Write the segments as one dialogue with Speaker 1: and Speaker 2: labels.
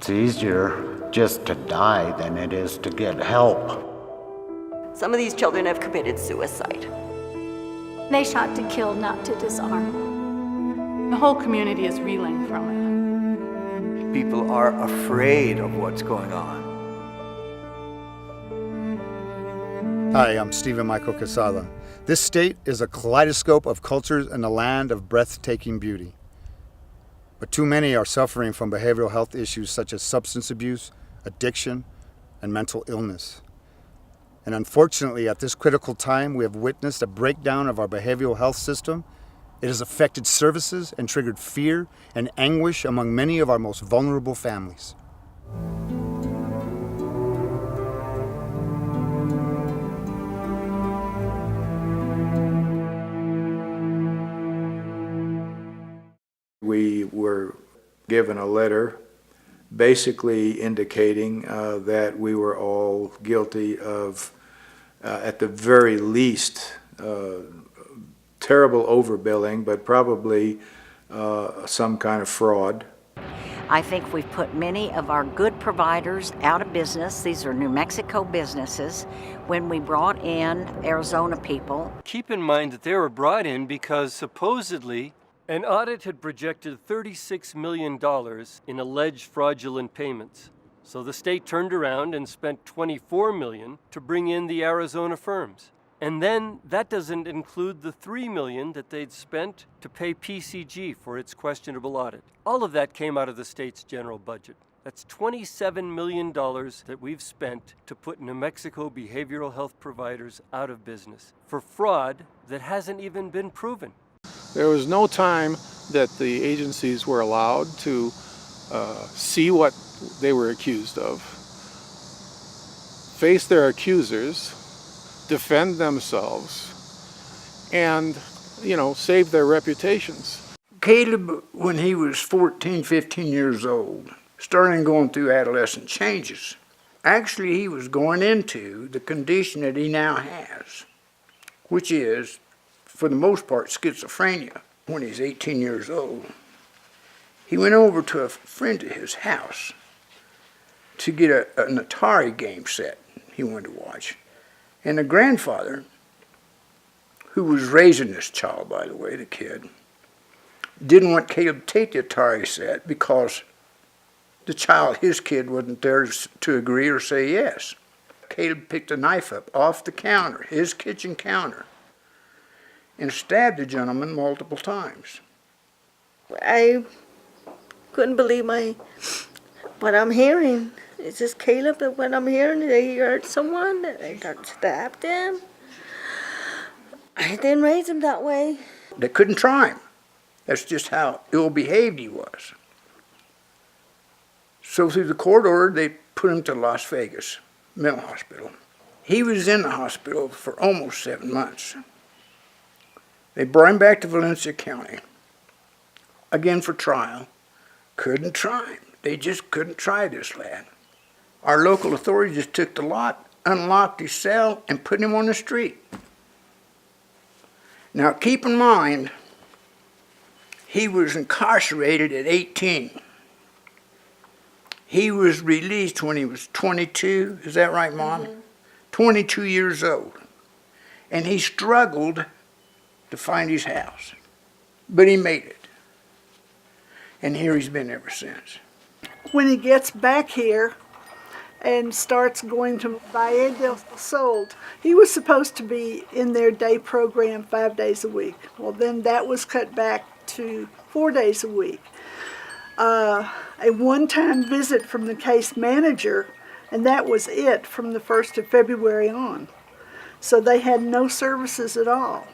Speaker 1: It's easier just to die than it is to get help.
Speaker 2: Some of these children have committed suicide.
Speaker 3: They shot to kill, not to disarm.
Speaker 4: The whole community is reeling from it.
Speaker 5: People are afraid of what's going on.
Speaker 6: Hi, I'm Stephen Michael Casada. This state is a kaleidoscope of cultures and a land of breathtaking beauty. But too many are suffering from behavioral health issues such as substance abuse, addiction, and mental illness. And unfortunately, at this critical time, we have witnessed a breakdown of our behavioral health system. It has affected services and triggered fear and anguish among many of our most vulnerable families.
Speaker 7: We were given a letter basically indicating that we were all guilty of, at the very least, terrible overbilling, but probably some kind of fraud.
Speaker 8: I think we've put many of our good providers out of business. These are New Mexico businesses. When we brought in Arizona people.
Speaker 9: Keep in mind that they were brought in because supposedly an audit had projected $36 million in alleged fraudulent payments. So the state turned around and spent $24 million to bring in the Arizona firms. And then that doesn't include the $3 million that they'd spent to pay PCG for its questionable audit. All of that came out of the state's general budget. That's $27 million that we've spent to put New Mexico behavioral health providers out of business for fraud that hasn't even been proven.
Speaker 10: There was no time that the agencies were allowed to see what they were accused of, face their accusers, defend themselves, and, save their reputations.
Speaker 11: Caleb, when he was 14, 15 years old, started going through adolescent changes. Actually, he was going into the condition that he now has, which is, for the most part, schizophrenia. When he's 18 years old, he went over to a friend at his house to get an Atari game set he wanted to watch. And the grandfather, who was raising this child, by the way, the kid, didn't want Caleb to take the Atari set because his kid, wasn't there to agree or say yes. Caleb picked a knife up off the counter, his kitchen counter, and stabbed the gentleman multiple times.
Speaker 12: I couldn't believe what I'm hearing. It's just Caleb, but what I'm hearing, they hurt someone, they stabbed him. I didn't raise him that way.
Speaker 11: They couldn't try him. That's just how ill-behaved he was. So through the court order, they put him to Las Vegas mental hospital. He was in the hospital for almost 7 months. They brought him back to Valencia County, again for trial. Couldn't try him. They just couldn't try this lad. Our local authorities just took the lot, unlocked his cell, and put him on the street. Now keep in mind, he was incarcerated at 18. He was released when he was 22. Is that right, Mom? Mm-hmm. 22 years old. And he struggled to find his house. But he made it. And here he's been ever since.
Speaker 13: When he gets back here and starts going to Valle del Sol, he was supposed to be in their day program 5 days a week. Well, then that was cut back to 4 days a week. A one-time visit from the case manager, and that was it from the 1st of February on. So they had no services at all.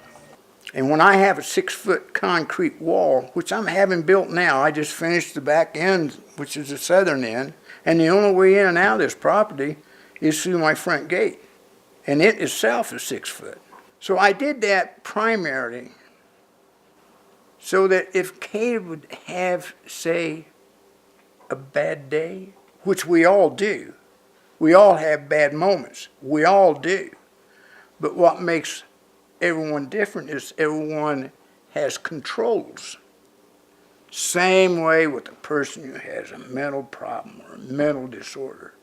Speaker 11: And when I have a 6-foot concrete wall, which I'm having built now, I just finished the back end, which is the southern end, and the only way in and out of this property is through my front gate. And it itself is 6 foot. So I did that primarily so that if Caleb would have, say, a bad day, which we all do, we all have bad moments, we all do. But what makes everyone different is everyone has controls. Same way with a person who has a mental problem or a mental disorder.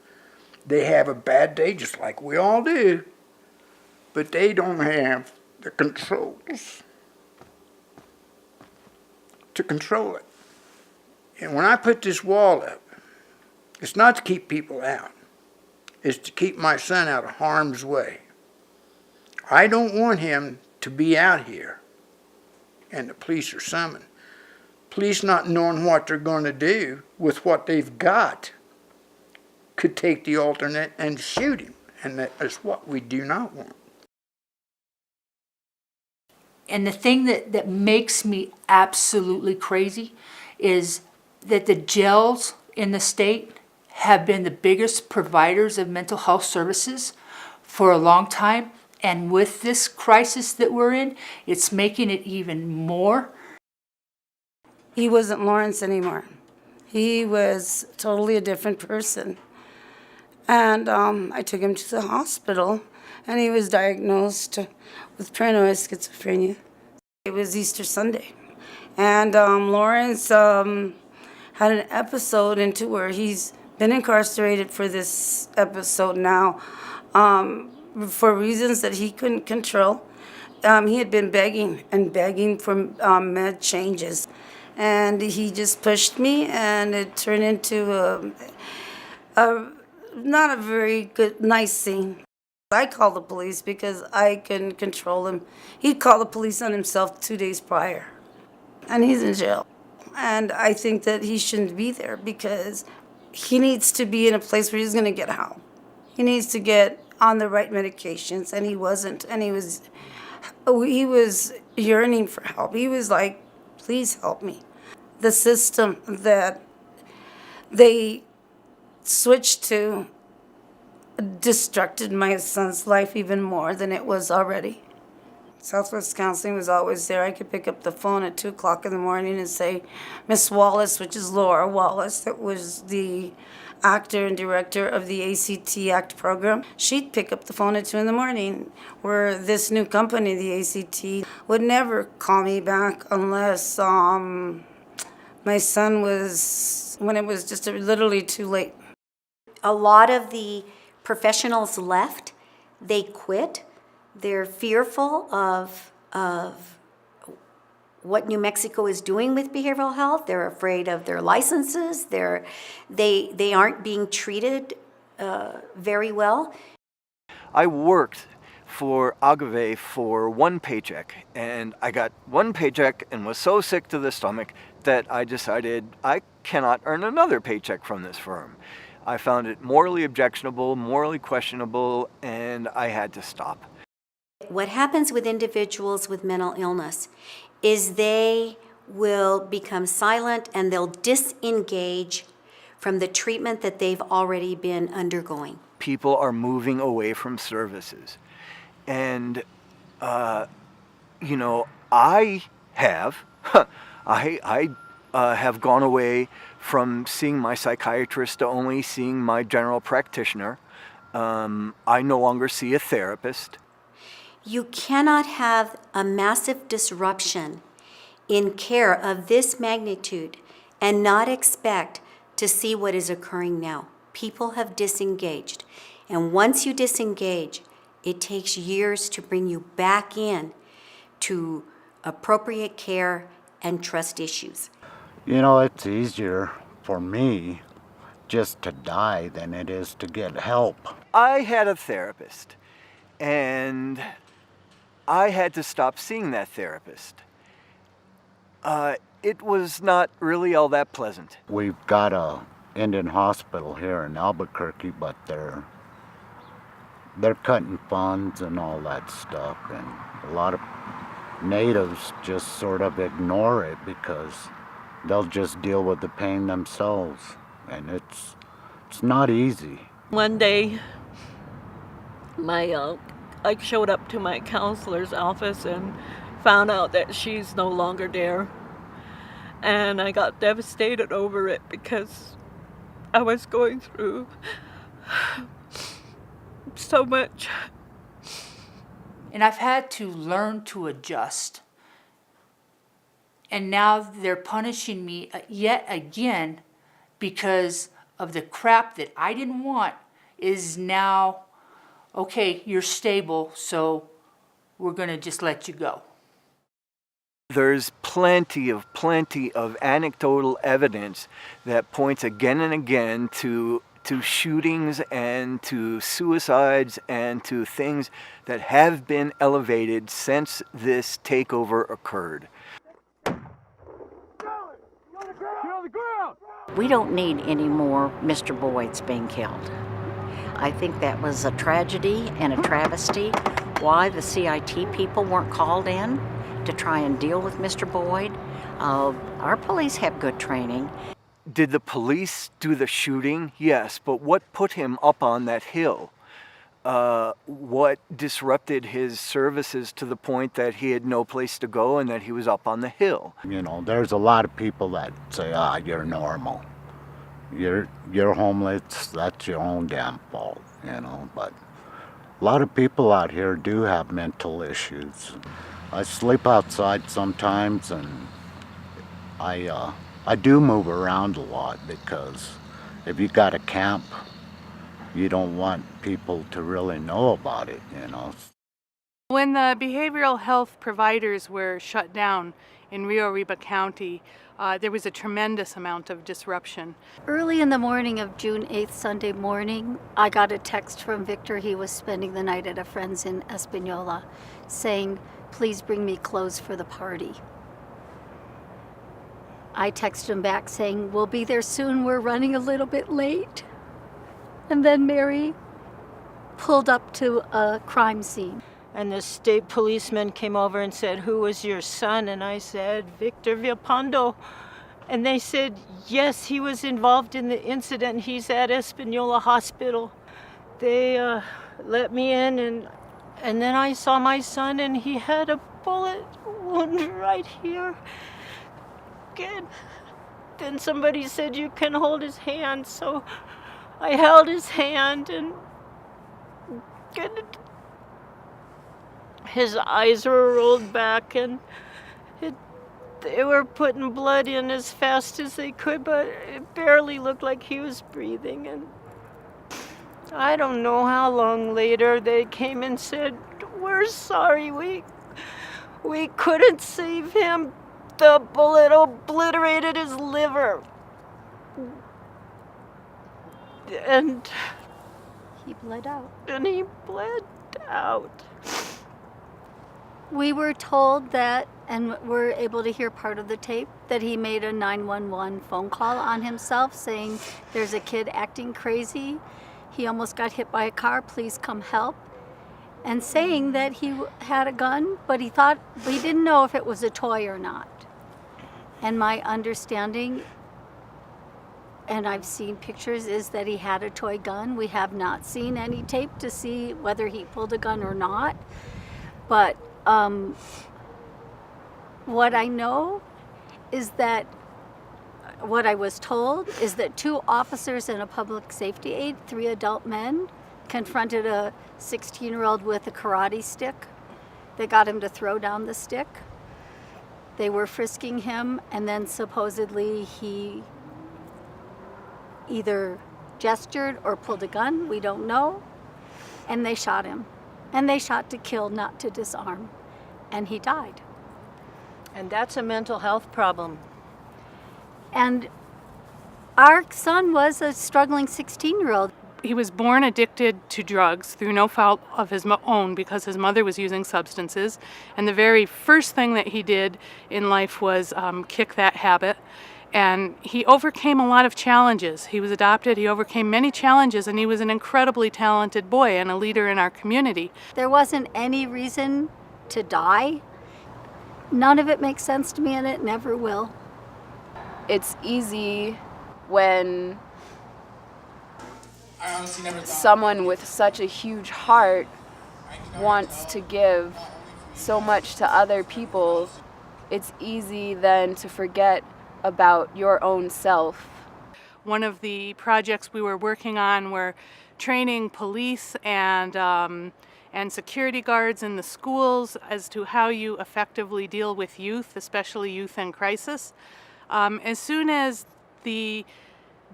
Speaker 11: They have a bad day just like we all do, but they don't have the controls to control it. And when I put this wall up, it's not to keep people out. It's to keep my son out of harm's way. I don't want him to be out here and the police are summoned. Police not knowing what they're going to do with what they've got could take the alternate and shoot him. And that is what we do not want.
Speaker 14: And the thing that makes me absolutely crazy is that the jails in the state have been the biggest providers of mental health services for a long time. And with this crisis that we're in, it's making it even more.
Speaker 15: He wasn't Lawrence anymore. He was totally a different person. And I took him to the hospital, and he was diagnosed with paranoid schizophrenia. It was Easter Sunday. And Lawrence had an episode into where he's been incarcerated for this episode now for reasons that he couldn't control. He had been begging and begging for med changes. And he just pushed me, and it turned into a not a very good, nice scene. I called the police because I couldn't control him. He'd called the police on himself 2 days prior, and he's in jail. And I think that he shouldn't be there because he needs to be in a place where he's going to get help. He needs to get on the right medications, and he wasn't. And he was yearning for help. He was like, please help me. The system that they switched to destructed my son's life even more than it was already. Southwest Counseling was always there. I could pick up the phone at 2 o'clock in the morning and say, Miss Wallace, which is Laura Wallace, that was the actor and director of the ACT ACT program. She'd pick up the phone at 2 in the morning, where this new company, the ACT, would never call me back unless my son was, when it was just literally too late.
Speaker 16: A lot of the professionals left. They quit. They're fearful of what New Mexico is doing with behavioral health. They're afraid of their licenses. They aren't being treated very well.
Speaker 5: I worked for Agave for one paycheck, and I got one paycheck and was so sick to the stomach that I decided I cannot earn another paycheck from this firm. I found it morally objectionable, morally questionable, and I had to stop.
Speaker 16: What happens with individuals with mental illness is they will become silent and they'll disengage from the treatment that they've already been undergoing.
Speaker 5: People are moving away from services. And, I have gone away from seeing my psychiatrist to only seeing my general practitioner. I no longer see a therapist.
Speaker 16: You cannot have a massive disruption in care of this magnitude and not expect to see what is occurring now. People have disengaged. And once you disengage, it takes years to bring you back in to appropriate care and trust issues.
Speaker 1: It's easier for me just to die than it is to get help.
Speaker 5: I had a therapist, and I had to stop seeing that therapist. It was not really all that pleasant.
Speaker 1: We've got a Indian hospital here in Albuquerque, but they're cutting funds and all that stuff, and a lot of natives just sort of ignore it because they'll just deal with the pain themselves, and it's not easy.
Speaker 12: One day, I showed up to my counselor's office and found out that she's no longer there. And I got devastated over it because I was going through so much.
Speaker 14: And I've had to learn to adjust And now they're punishing me yet again because of the crap that I didn't want is now, okay, you're stable, so we're going to just let you go.
Speaker 5: There's plenty of anecdotal evidence that points again and again to shootings and to suicides and to things that have been elevated since this takeover occurred.
Speaker 8: We don't need any more Mr. Boyds being killed. I think that was a tragedy and a travesty. Why the CIT people weren't called in to try and deal with Mr. Boyd. Our police have good training.
Speaker 5: Did the police do the shooting? Yes, but what put him up on that hill? What disrupted his services to the point that he had no place to go and that he was up on the hill?
Speaker 1: You know, there's a lot of people that say, you're normal. You're homeless, that's your own damn fault, you know, but a lot of people out here do have mental issues. I sleep outside sometimes, and I do move around a lot because if you got a camp, you don't want people to really know about it, you know.
Speaker 4: When the behavioral health providers were shut down in Rio Arriba County, there was a tremendous amount of disruption.
Speaker 3: Early in the morning of June 8th, Sunday morning, I got a text from Victor. He was spending the night at a friend's in Espanola, saying, "Please bring me clothes for the party." I texted him back saying, "We'll be there soon, we're running a little bit late." And then Mary pulled up to a crime scene.
Speaker 12: And the state policeman came over and said, "Who was your son?" And I said, "Victor Villalpando." And they said, "Yes, he was involved in the incident. He's at Espanola Hospital." They let me in, and then I saw my son, and he had a bullet wound right here. Good. Then somebody said, "You can hold his hand." So I held his hand, and his eyes were rolled back, and they were putting blood in as fast as they could, but it barely looked like he was breathing. And I don't know how long later they came and said, "We're sorry, we couldn't save him. The bullet obliterated his liver." And
Speaker 3: he bled out.
Speaker 12: And he bled out.
Speaker 3: We were told that, and we're able to hear part of the tape, that he made a 911 phone call on himself saying, "There's a kid acting crazy. He almost got hit by a car. Please come help." And saying that he had a gun, but he didn't know if it was a toy or not. And my understanding, and I've seen pictures, is that he had a toy gun. We have not seen any tape to see whether he pulled a gun or not. But what I know is that, what I was told is that 2 officers and a public safety aide, 3 adult men, confronted a 16-year-old with a karate stick. They got him to throw down the stick. They were frisking him, and then supposedly he either gestured or pulled a gun, we don't know, and they shot him. And they shot to kill, not to disarm, and he died.
Speaker 12: And that's a mental health problem.
Speaker 3: And our son was a struggling 16-year-old.
Speaker 4: He was born addicted to drugs through no fault of his own because his mother was using substances. And the very first thing that he did in life was kick that habit. And he overcame a lot of challenges. He was adopted, he overcame many challenges, and he was an incredibly talented boy and a leader in our community.
Speaker 3: There wasn't any reason to die. None of it makes sense to me, and it never will.
Speaker 17: It's easy when someone with such a huge heart wants to give so much to other people. It's easy then to forget about your own self.
Speaker 4: One of the projects we were working on were training police and and security guards in the schools as to how you effectively deal with youth, especially youth in crisis. As soon as the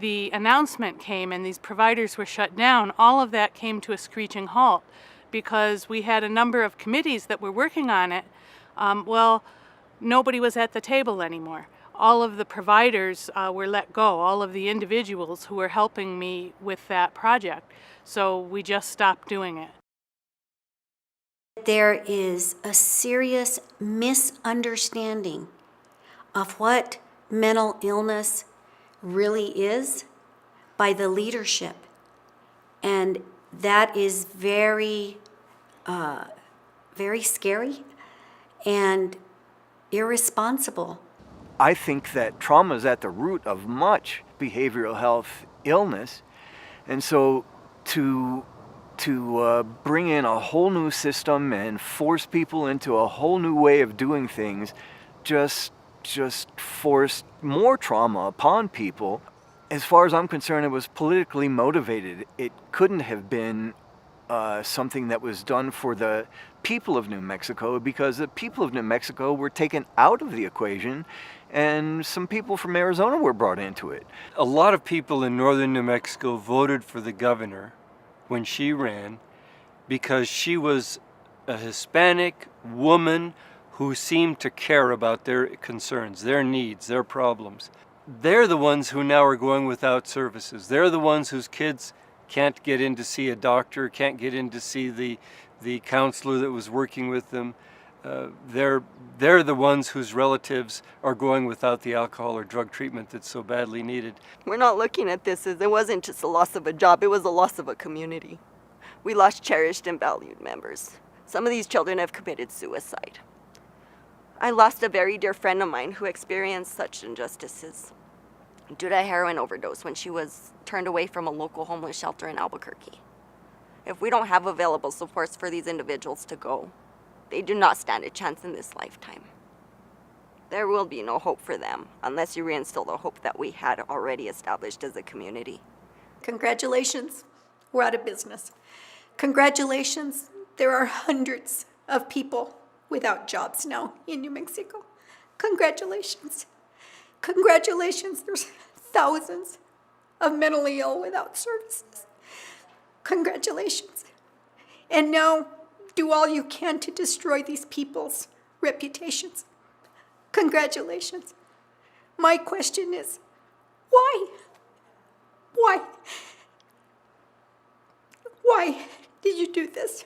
Speaker 4: announcement came and these providers were shut down, all of that came to a screeching halt because we had a number of committees that were working on it. Well, nobody was at the table anymore. All of the providers were let go, all of the individuals who were helping me with that project. So we just stopped doing it.
Speaker 16: There is a serious misunderstanding of what mental illness really is by the leadership. And that is very, very scary and irresponsible.
Speaker 5: I think that trauma is at the root of much behavioral health illness. And so to bring in a whole new system and force people into a whole new way of doing things just forced more trauma upon people. As far as I'm concerned, it was politically motivated. It couldn't have been something that was done for the people of New Mexico, because the people of New Mexico were taken out of the equation and some people from Arizona were brought into it.
Speaker 9: A lot of people in northern New Mexico voted for the governor when she ran because she was a Hispanic woman who seemed to care about their concerns, their needs, their problems. They're the ones who now are going without services. They're the ones whose kids can't get in to see a doctor, can't get in to see the counselor that was working with them. They're the ones whose relatives are going without the alcohol or drug treatment that's so badly needed.
Speaker 2: We're not looking at this as it wasn't just a loss of a job, it was a loss of a community. We lost cherished and valued members. Some of these children have committed suicide. I lost a very dear friend of mine who experienced such injustices due to a heroin overdose when she was turned away from a local homeless shelter in Albuquerque. If we don't have available supports for these individuals to go, they do not stand a chance in this lifetime. There will be no hope for them unless you reinstill the hope that we had already established as a community.
Speaker 18: Congratulations, we're out of business. Congratulations, there are hundreds of people without jobs now in New Mexico. Congratulations. Congratulations, there's thousands of mentally ill without services. Congratulations. And now, do all you can to destroy these people's reputations. Congratulations. My question is, why? Why? Why did you do this?